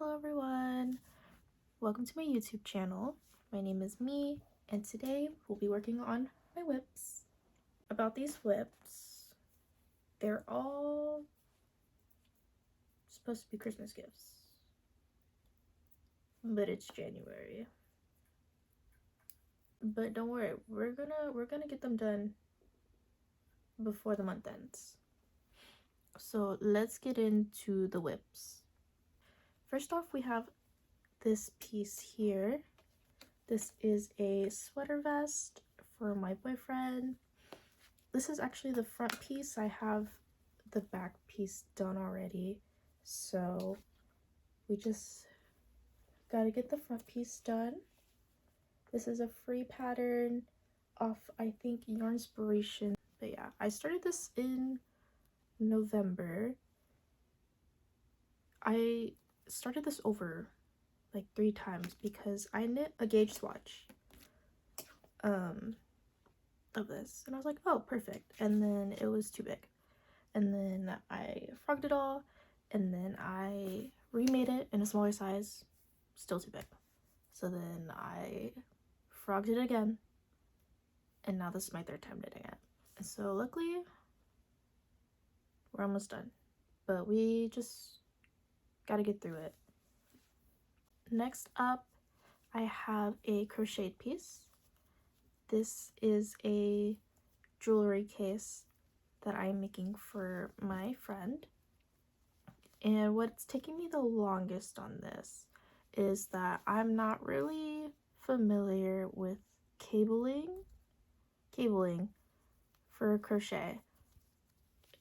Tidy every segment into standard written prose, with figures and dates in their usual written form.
Hello everyone, welcome to my YouTube channel. My name is Me, and today we'll be working on my whips. About these whips, they're all supposed to be Christmas gifts, but it's January. But don't worry, we're gonna get them done before the month ends. So let's get into the whips. First off, we have this piece here. This is a sweater vest for my boyfriend. This is actually the front piece. I have the back piece done already, so we just gotta get the front piece done. This is a free pattern off, I think, Yarnspiration. But yeah, I started this in November. I started this over like 3 times because I knit a gauge swatch of this, and I was like, oh, perfect, and then it was too big, and then I frogged it all, and then I remade it in a smaller size, still too big, so then I frogged it again, and now this is my 3rd time knitting it. And so luckily we're almost done, but we just gotta get through it. Next up, I have a crocheted piece. This is a jewelry case that I'm making for my friend. And what's taking me the longest on this is that I'm not really familiar with cabling for crochet.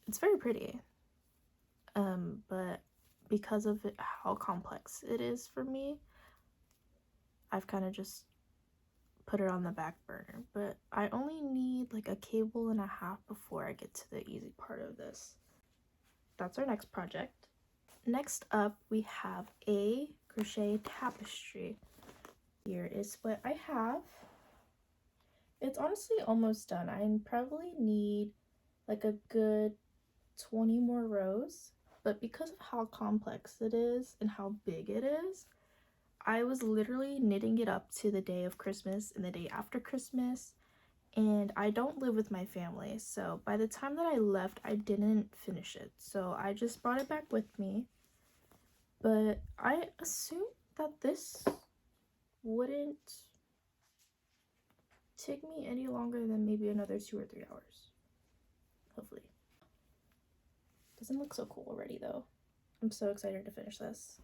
It's very pretty, but because of how complex it is for me, I've kind of just put it on the back burner. But I only need like a cable and a half before I get to the easy part of this. That's our next project. Next up, we have a crochet tapestry. Here is what I have. It's honestly almost done. I probably need like a good 20 more rows, but because of how complex it is and how big it is, I was literally knitting it up to the day of Christmas and the day after Christmas, and I don't live with my family, so by the time that I left, I didn't finish it, so I just brought it back with me. But I assume that this wouldn't take me any longer than maybe another 2 or 3 hours, hopefully. Doesn't look so cool already though. I'm so excited to finish this.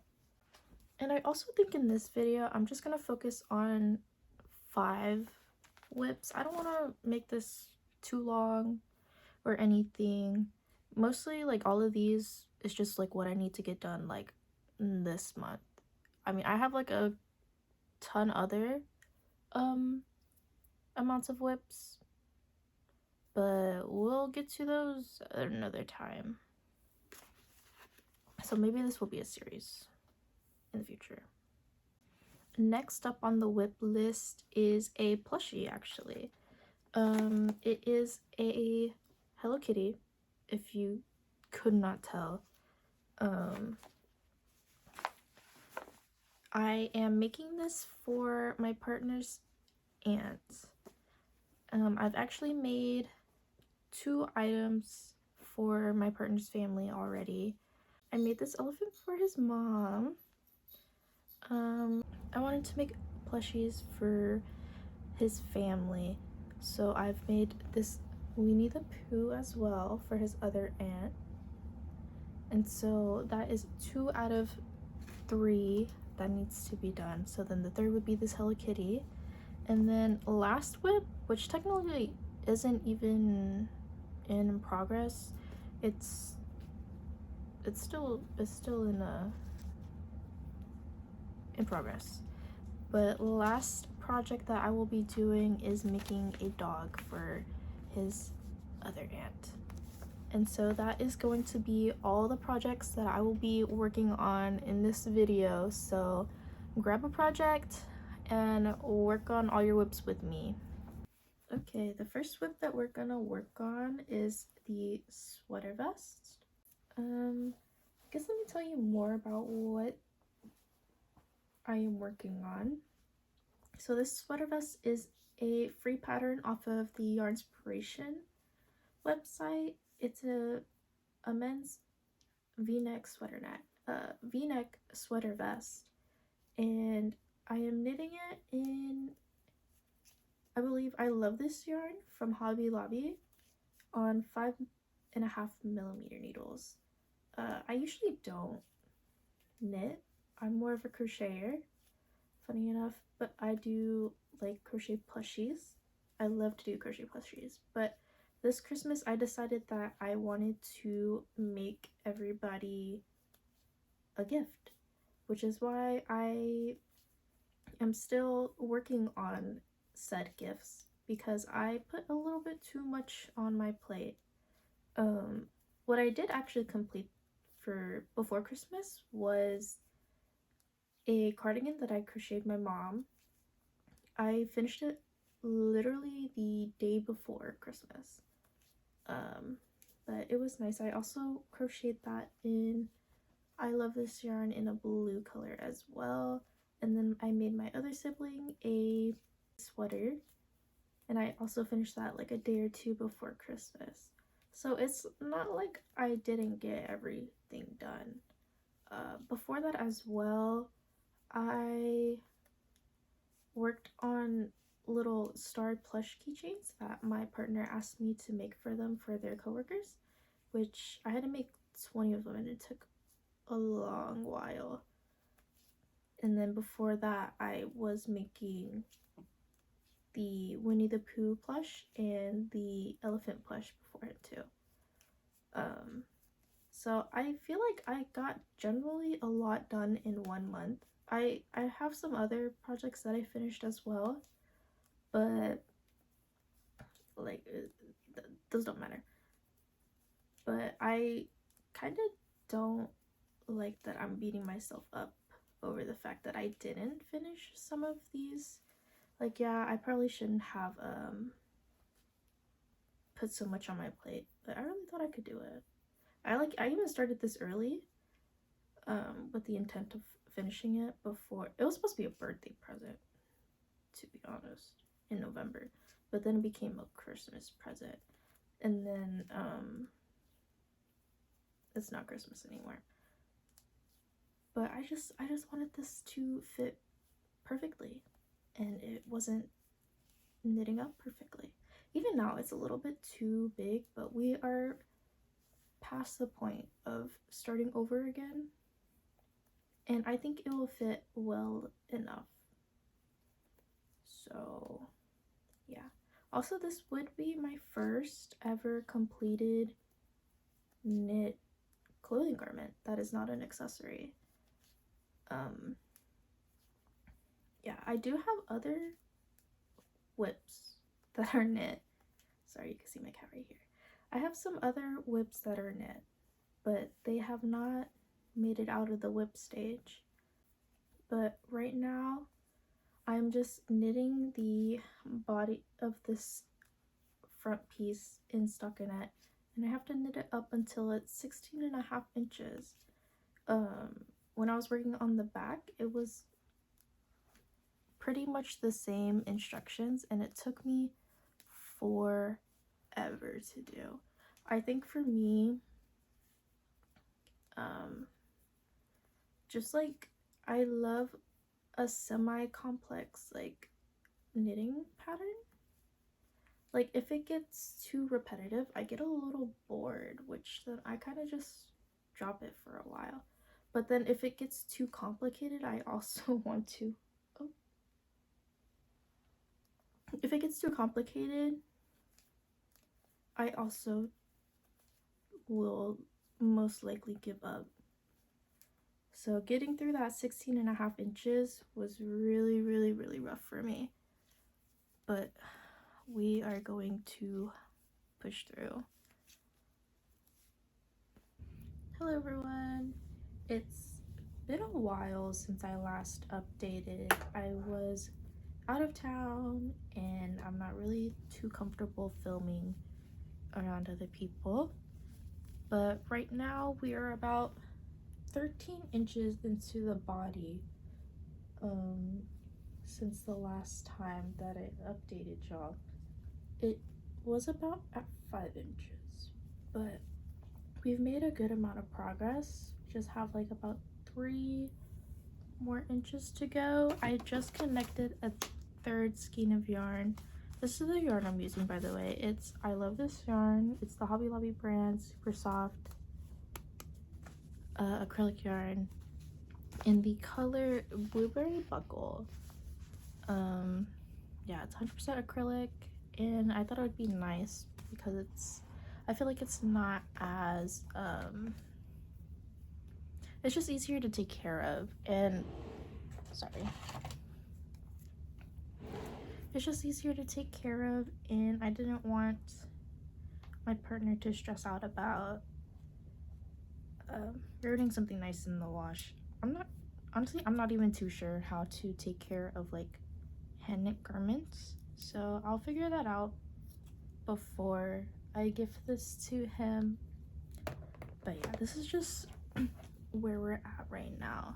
And I also think in this video, I'm just gonna focus on 5 whips. I don't want to make this too long or anything. Mostly like all of these is just like what I need to get done like this month. I mean, I have like a ton other amounts of whips, but we'll get to those at another time. So maybe this will be a series in the future. Next up on the whip list is a plushie, actually. It is a Hello Kitty, if you could not tell. I am making this for my partner's aunt. I've actually made 2 items for my partner's family already. I made this elephant for his mom. I wanted to make plushies for his family, so I've made this Winnie the Pooh as well for his other aunt. And so that is 2 out of 3 that needs to be done. So then the 3rd would be this Hello Kitty. And then last whip, which technically isn't even in progress, it's still in progress. But last project that I will be doing is making a dog for his other aunt. And so that is going to be all the projects that I will be working on in this video. So grab a project and work on all your whips with me. Okay, the first whip that we're gonna work on is the sweater vest. I guess let me tell you more about what I am working on. So this sweater vest is a free pattern off of the Yarnspiration website. It's a men's v-neck v-neck sweater vest, and I am knitting it in, I believe, I Love This yarn from Hobby Lobby on 5.5mm needles. I usually don't knit. I'm more of a crocheter, funny enough, but I do like crochet plushies. I love to do crochet plushies, but this Christmas I decided that I wanted to make everybody a gift, which is why I am still working on said gifts, because I put a little bit too much on my plate. What I did actually complete for before Christmas was a cardigan that I crocheted my mom. I finished it literally the day before Christmas. But it was nice. I also crocheted that in I Love This yarn in a blue color as well. And then I made my other sibling a sweater, and I also finished that like a day or two before Christmas. So it's not like I didn't get everything done. Before that as well, I worked on little starred plush keychains that my partner asked me to make for them for their coworkers, which I had to make 20 of them, and it took a long while. And then before that, I was making the Winnie the Pooh plush and the elephant plush beforehand too. So I feel like I got generally a lot done in 1 month. I have some other projects that I finished as well, but like those don't matter. But I kind of don't like that I'm beating myself up over the fact that I didn't finish some of these. Like, yeah, I probably shouldn't have put so much on my plate, but I really thought I could do it. I even started this early with the intent of finishing it before. It was supposed to be a birthday present, to be honest, in November, but then it became a Christmas present, and then it's not Christmas anymore. But I just wanted this to fit perfectly, and it wasn't knitting up perfectly. Even now it's a little bit too big, but we are past the point of starting over again, and I think it will fit well enough. So yeah. Also, this would be my first ever completed knit clothing garment that is not an accessory. Yeah, I do have other whips that are knit. Sorry, you can see my cat right here. I have some other whips that are knit, but they have not made it out of the whip stage. But right now, I'm just knitting the body of this front piece in stockinette, and I have to knit it up until it's 16.5 inches. When I was working on the back, it was pretty much the same instructions, and it took me forever to do. I think for me, just like I love a semi-complex like knitting pattern. Like if it gets too repetitive, I get a little bored, which then I kind of just drop it for a while. But then if it gets too complicated, I also want to if it gets too complicated, I also will most likely give up. So getting through that 16.5 inches was really, really, really rough for me. But we are going to push through. Hello everyone. It's been a while since I last updated. I was out of town and I'm not really too comfortable filming around other people. But right now we are about 13 inches into the body since the last time that I updated y'all. It was about at 5 inches, but we've made a good amount of progress. We just have like about 3 more inches to go. I just connected a third skein of yarn. This is the yarn I'm using, by the way. I love this yarn. It's the Hobby Lobby brand, super soft acrylic yarn in the color Blueberry Buckle. Yeah, it's 100% acrylic, and I thought it would be nice because I feel like it's not as it's just easier to take care of, and sorry, it's just easier to take care of, and I didn't want my partner to stress out about ruining something nice in the wash. I'm not even too sure how to take care of like hand knit garments, so I'll figure that out before I give this to him. But yeah, this is just where we're at right now.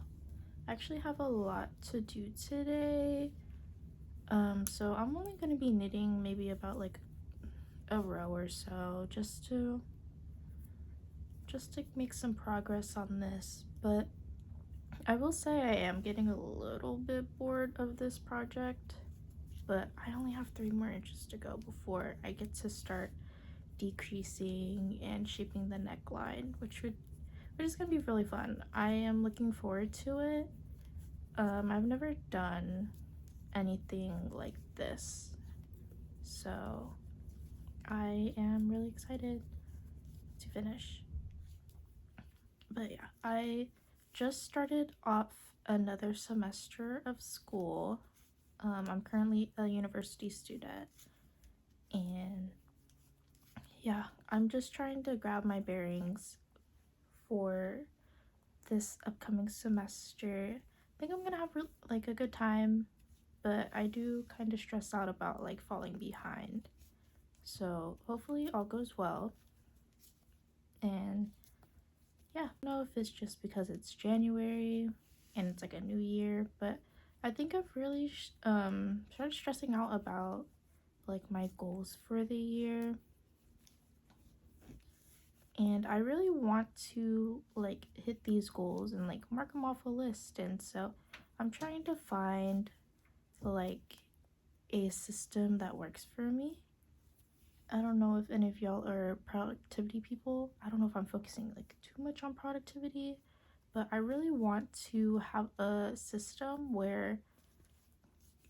I actually have a lot to do today, so I'm only going to be knitting maybe about like a row or so just to make some progress on this. But I will say I am getting a little bit bored of this project, but I only have 3 more inches to go before I get to start decreasing and shaping the neckline, which is gonna be really fun. I am looking forward to it. I've never done anything like this, so I am really excited to finish. But yeah, I just started off another semester of school. I'm currently a university student, and yeah, I'm just trying to grab my bearings for this upcoming semester. I think I'm gonna have like a good time, but I do kind of stress out about like falling behind. So hopefully all goes well. And yeah, I don't know if it's just because it's January and it's like a new year, but I think I've really started stressing out about like my goals for the year, and I really want to like hit these goals and like mark them off a list. And so I'm trying to find like a system that works for me. I don't know if any of y'all are productivity people. I don't know if I'm focusing like too much on productivity, but I really want to have a system where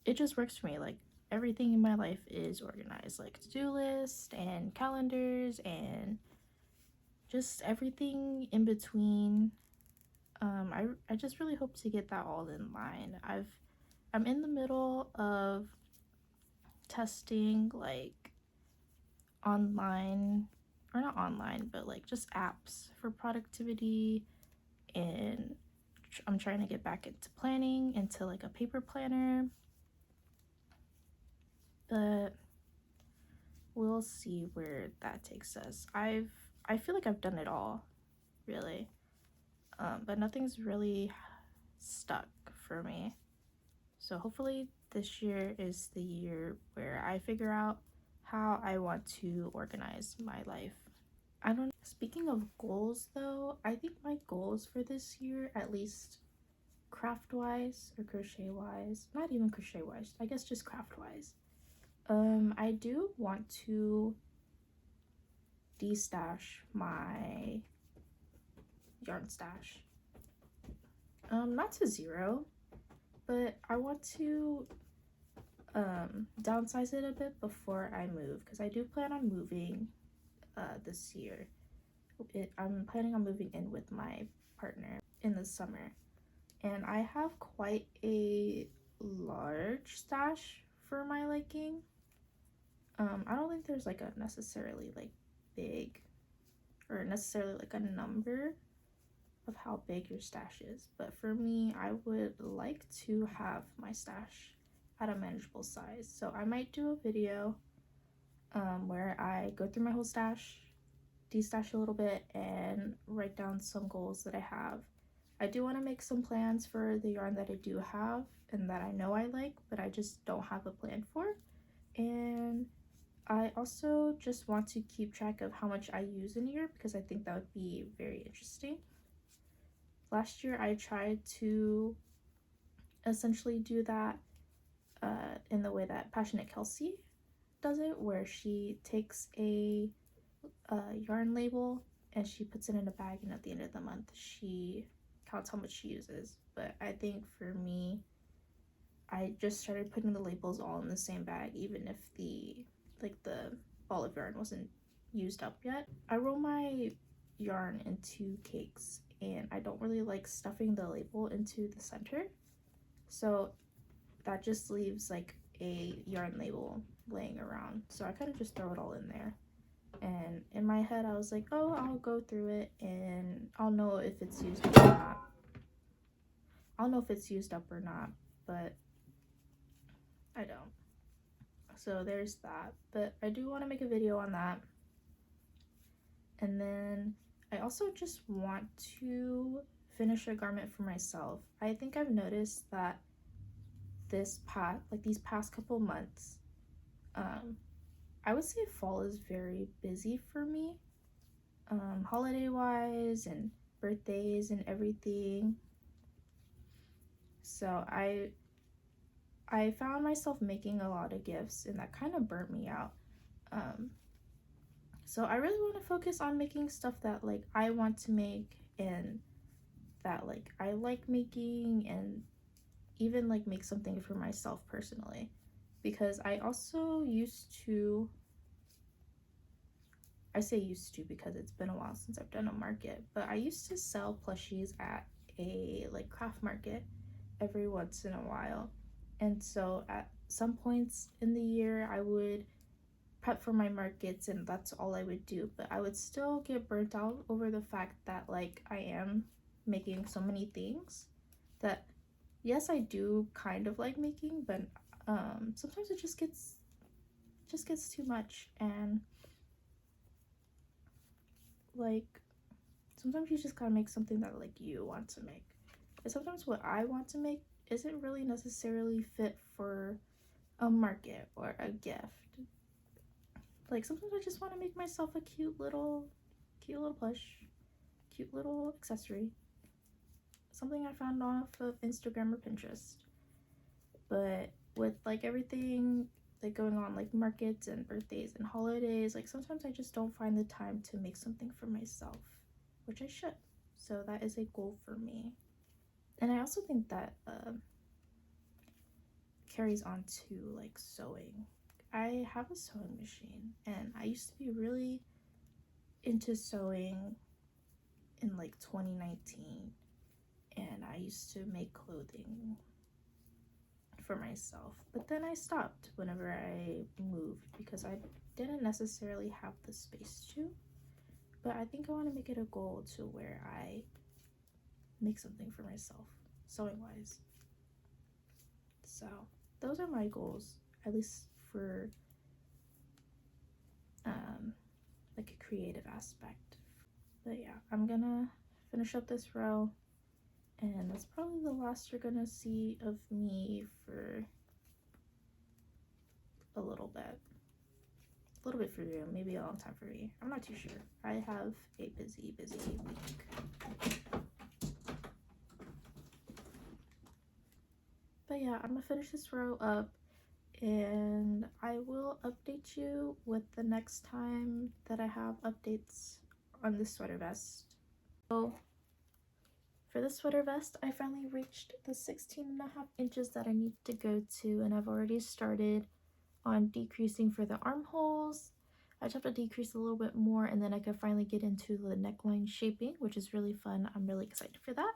it just works for me. Like everything in my life is organized, like to-do lists and calendars and just everything in between. I just really hope to get that all in line. I'm in the middle of testing like online, or not online, but like just apps for productivity, and I'm trying to get back into planning, into like a paper planner, but we'll see where that takes us. I feel like I've done it all, really, but nothing's really stuck for me. So hopefully this year is the year where I figure out how I want to organize my life. I don't know. Speaking of goals though, I think my goals for this year, at least craft wise or crochet wise, not even crochet wise, I guess just craft wise, I do want to de-stash my yarn stash, not to 0, but I want to downsize it a bit before I move, because I do plan on moving this year. I'm planning on moving in with my partner in the summer, and I have quite a large stash for my liking. I don't think there's like a necessarily like big or necessarily like a number of how big your stash is, but for me, I would like to have my stash at a manageable size. So I might do a video where I go through my whole stash, de-stash a little bit, and write down some goals that I have I do want to make some plans for the yarn that I do have and that I know I like, but I just don't have a plan for. And I also just want to keep track of how much I use in a year because I think that would be very interesting. Last year I tried to essentially do that in the way that Passionate Kelsey does it, where she takes a yarn label and she puts it in a bag, and at the end of the month she counts how much she uses. But I think for me, I just started putting the labels all in the same bag, even if the ball of yarn wasn't used up yet. I roll my yarn into cakes, and I don't really like stuffing the label into the center, so that just leaves like a yarn label laying around. So I kind of just throw it all in there. And in my head I was like, oh, I'll go through it and I'll know if it's used up or not. I'll know if it's used up or not, but I don't. So there's that. But I do want to make a video on that. And then I also just want to finish a garment for myself. I think I've noticed that these past couple months, I would say fall is very busy for me, holiday wise and birthdays and everything. So I found myself making a lot of gifts, and that kind of burnt me out. So I really want to focus on making stuff that like I want to make and that like I like making, and even like make something for myself personally, because I also I say used to because it's been a while since I've done a market, but I used to sell plushies at a like craft market every once in a while. And so at some points in the year I would prep for my markets and that's all I would do, but I would still get burnt out over the fact that like I am making so many things that yes, I do kind of like making, but sometimes it just gets too much. And like sometimes you just gotta make something that like you want to make, and sometimes what I want to make isn't really necessarily fit for a market or a gift. Like sometimes I just want to make myself a cute little plush, cute little accessory, something I found off of Instagram or Pinterest. But with like everything like going on, like markets and birthdays and holidays, like sometimes I just don't find the time to make something for myself, which I should. So that is a goal for me. And I also think that carries on to like sewing. I have a sewing machine, and I used to be really into sewing in like 2019, and I used to make clothing for myself, but then I stopped whenever I moved because I didn't necessarily have the space to. But I think I want to make it a goal to where I make something for myself sewing wise. So those are my goals, at least for like a creative aspect. But yeah, I'm gonna finish up this row, and that's probably the last you're gonna see of me for a little bit for you, maybe a long time for me. I'm not too sure. I have a busy week. But yeah, I'm gonna finish this row up, and I will update you with the next time that I have updates on this sweater vest. So for the sweater vest, I finally reached the 16.5 inches that I need to go to, and I've already started on decreasing for the armholes. I just have to decrease a little bit more, and then I can finally get into the neckline shaping, which is really fun. I'm really excited for that.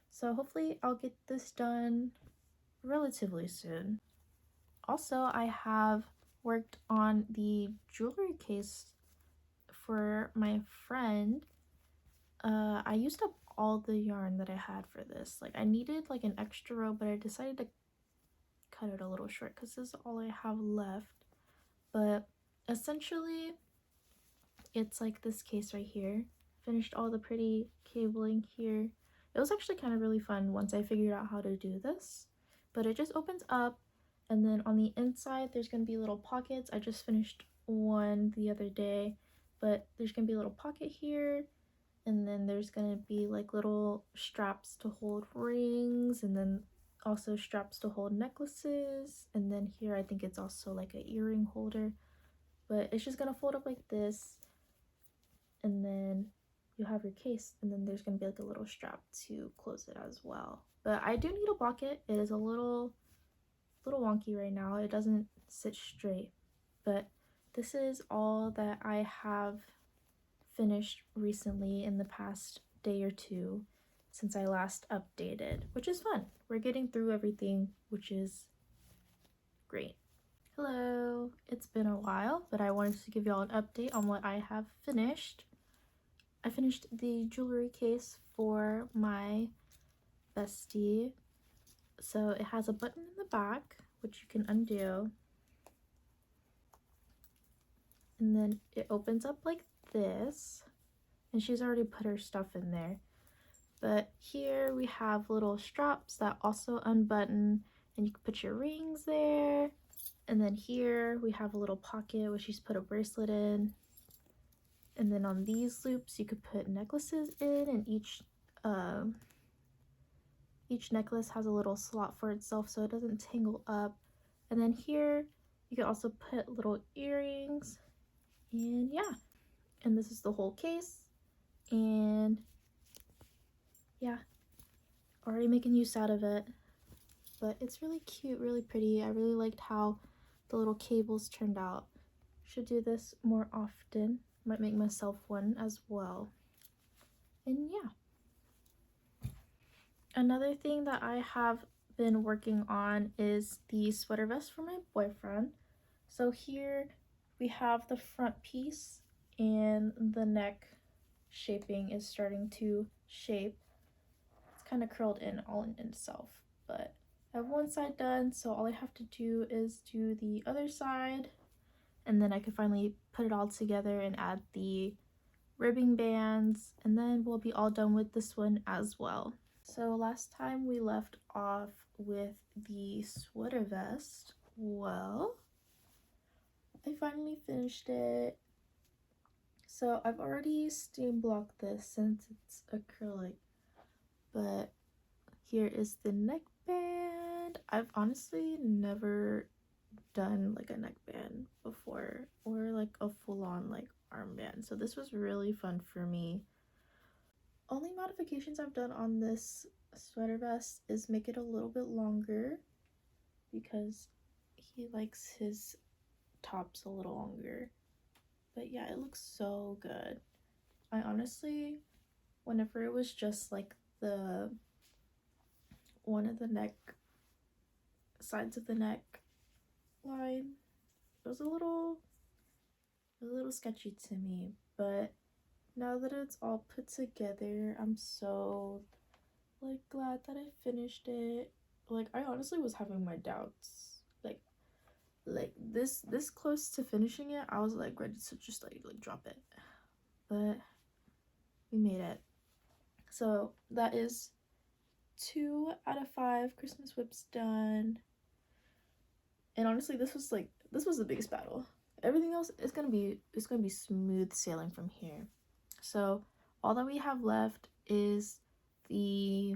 So hopefully I'll get this done relatively soon. Also, I have worked on the jewelry case for my friend. I used up all the yarn that I had for this. Like I needed like an extra row, but I decided to cut it a little short because this is all I have left. But essentially it's like this case right here. Finished all the pretty cabling here. It was actually kind of really fun once I figured out how to do this. But it just opens up, and then on the inside there's going to be little pockets. I just finished one the other day, but there's going to be a little pocket here, and then there's going to be like little straps to hold rings, and then also straps to hold necklaces, and then here I think it's also like an earring holder. But it's just going to fold up like this, and then you have your case, and then there's going to be like a little strap to close it as well. But I do need a pocket. It is a little wonky right now. It doesn't sit straight, but this is all that I have finished recently in the past day or two since I last updated, which is fun. We're getting through everything, which is great. Hello, it's been a while, but I wanted to give y'all an update on what I have finished. I finished the jewelry case for my bestie. So it has a button in the back, which you can undo. And then it opens up like this. And she's already put her stuff in there. But here we have little straps that also unbutton, and you can put your rings there. And then here we have a little pocket where she's put a bracelet in. And then on these loops you could put necklaces in, and each necklace has a little slot for itself so it doesn't tangle up. And then here you can also put little earrings, and yeah. And this is the whole case, and yeah, already making use out of it. But it's really cute, really pretty. I really liked how the little cables turned out. Should do this more often. Might make myself one as well. And yeah. Another thing that I have been working on is the sweater vest for my boyfriend. So here we have the front piece, and the neck shaping is starting to shape. It's kind of curled in all in itself, but I have one side done, so all I have to do is do the other side, and then I can finally put it all together and add the ribbing bands, and then we'll be all done with this one as well. So last time we left off with the sweater vest. Well, I finally finished it. So I've already steam blocked this since it's acrylic, but here is the neckband. I've honestly never done like a neckband before, or like a full-on like armband, so this was really fun for me. Only modifications I've done on this sweater vest is make it a little bit longer, because he likes his tops a little longer. But yeah, it looks so good. I honestly, whenever it was just like the one of the neck sides of the neck line, it was a little sketchy to me, but now that it's all put together, I'm so like glad that I finished it. Like, I honestly was having my doubts, like this close to finishing it. I was like ready to just like drop it, but we made it. So that is 2 out of 5 Christmas whips done. And honestly, this was the biggest battle. Everything else is gonna be smooth sailing from here. So all that we have left is the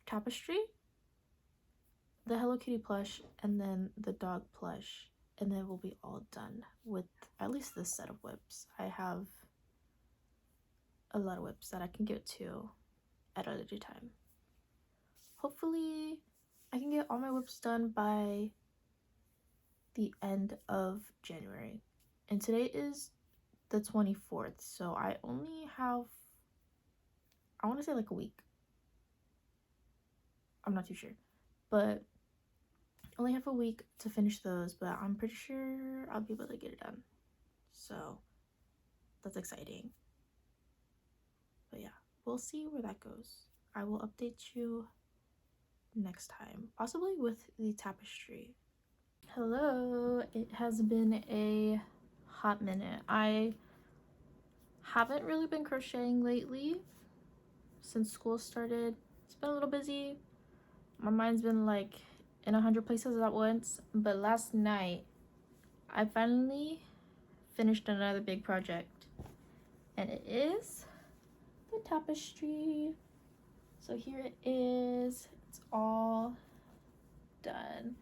tapestry, the Hello Kitty plush, and then the dog plush, and then we'll be all done with at least this set of whips. I have a lot of whips that I can give to at other time. Hopefully I can get all my whips done by the end of January, and today is the 24th, so I only have, I want to say like a week. I'm not too sure, but I only have a week to finish those, but I'm pretty sure I'll be able to get it done. So that's exciting. But yeah, we'll see where that goes. I will update you next time, possibly with the tapestry. Hello, it has been a hot minute. I haven't really been crocheting lately. since school started. It's been a little busy. My mind's been like in 100 places at once, but last night I finally finished another big project, and it is the tapestry. So here it is. It's all done.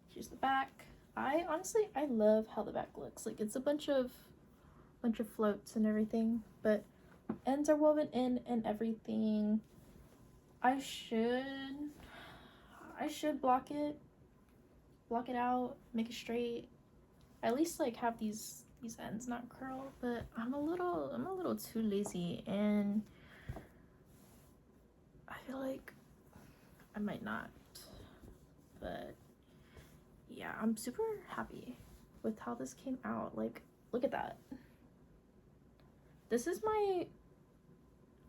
Here's the back. I love how the back looks. Like, it's a bunch of floats and everything, but ends are woven in and everything. I should block it out, make it straight. At least like have these ends not curl, but I'm a little too lazy, and I feel like I might not. But yeah, I'm super happy with how this came out. Like, look at that. I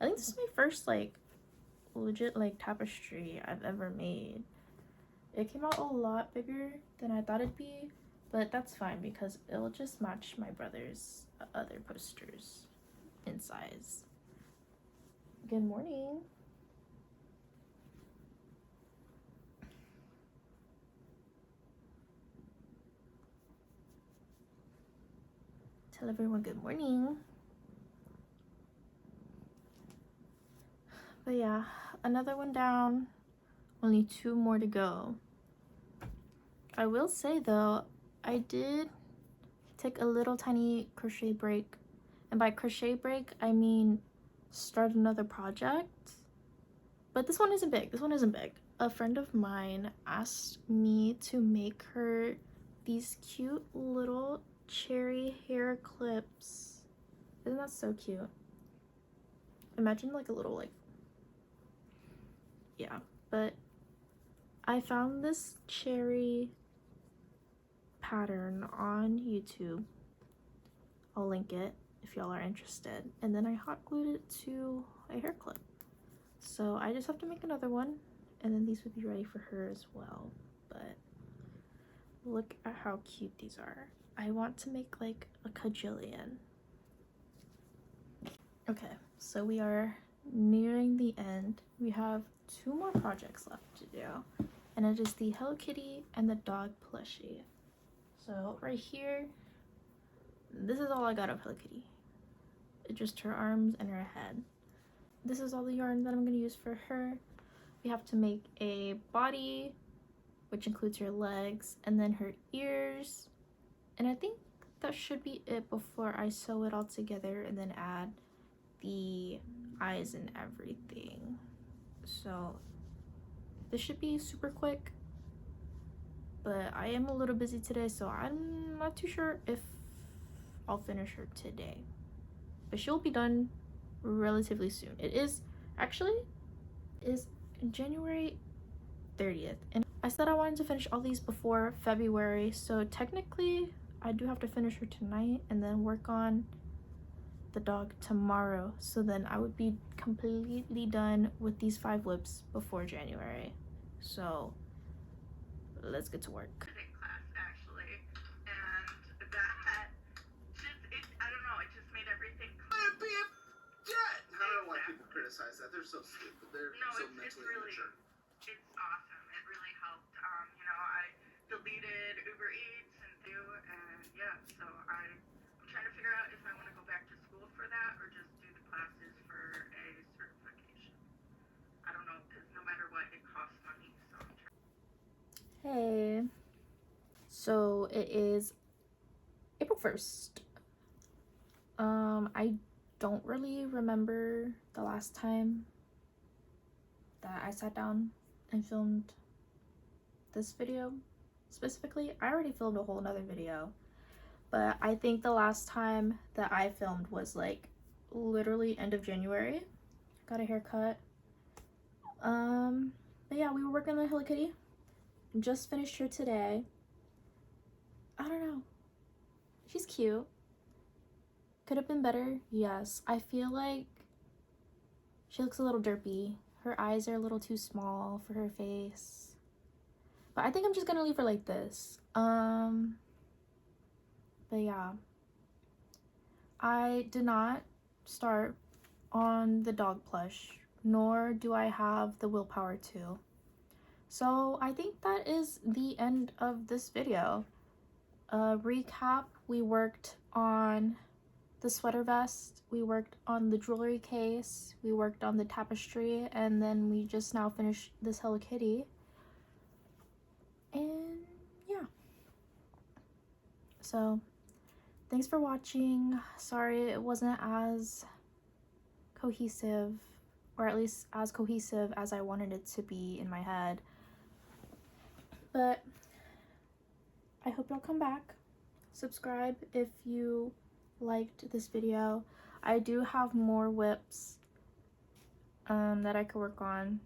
think this is my first like legit like tapestry I've ever made. It came out a lot bigger than I thought it'd be, but that's fine because it'll just match my brother's other posters in size. Good morning. Tell everyone good morning. But yeah, another one down, only 2 more to go. I will say though, I did take a little tiny crochet break, and by crochet break I mean start another project. But this one isn't big. A friend of mine asked me to make her these cute little cherry hair clips. Isn't that so cute? Imagine like a little like, yeah. But I found this cherry pattern on YouTube. I'll link it if y'all are interested. And then I hot glued it to a hair clip. So I just have to make another one, and then these would be ready for her as well. But look at how cute these are. I want to make like a cajillion. Okay, so we are nearing the end. We have 2 more projects left to do, and it is the Hello Kitty and the dog plushie. So right here, this is all I got of Hello Kitty. It's just her arms and her head. This is all the yarn that I'm going to use for her. We have to make a body, which includes her legs, and then her ears. And I think that should be it before I sew it all together and then add the eyes and everything. So this should be super quick, but I am a little busy today, so I'm not too sure if I'll finish her today. But she'll be done relatively soon. It is January 30th, and I said I wanted to finish all these before February, so technically I do have to finish her tonight and then work on the dog tomorrow, so then I would be completely done with these 5 whips before January. So let's get to work. Class actually, and that I don't know, it just made everything I don't want people to criticize that. They're so stupid. They're so mentally immature. It's awesome. It really helped. You know, I deleted Uber Eats and yeah, so I'm trying to figure out if I want to go back to school for that or just do the classes for a certification. I don't know, because no matter what, it costs money, so I'm trying. Hey, so it is April 1st. I don't really remember the last time that I sat down and filmed this video specifically. I already filmed a whole nother video, but I think the last time that I filmed was like literally end of January. Got a haircut. But yeah, we were working on Hello Kitty. Just finished her today. I don't know. She's cute. Could have been better, yes. I feel like she looks a little derpy. Her eyes are a little too small for her face. But I think I'm just gonna leave her like this. But yeah. I did not start on the dog plush, nor do I have the willpower to. So I think that is the end of this video. Recap, we worked on the sweater vest, we worked on the jewelry case, we worked on the tapestry, and then we just now finished this Hello Kitty. And yeah. So thanks for watching. Sorry it wasn't as cohesive, or at least as cohesive as I wanted it to be in my head. But I hope y'all come back. Subscribe if you liked this video. I do have more whips that I could work on.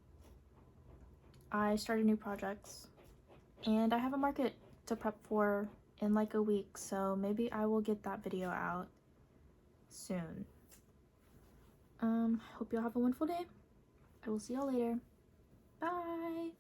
I started new projects and I have a market to prep for in like a week, so maybe I will get that video out soon. Hope y'all have a wonderful day. I will see y'all later. Bye.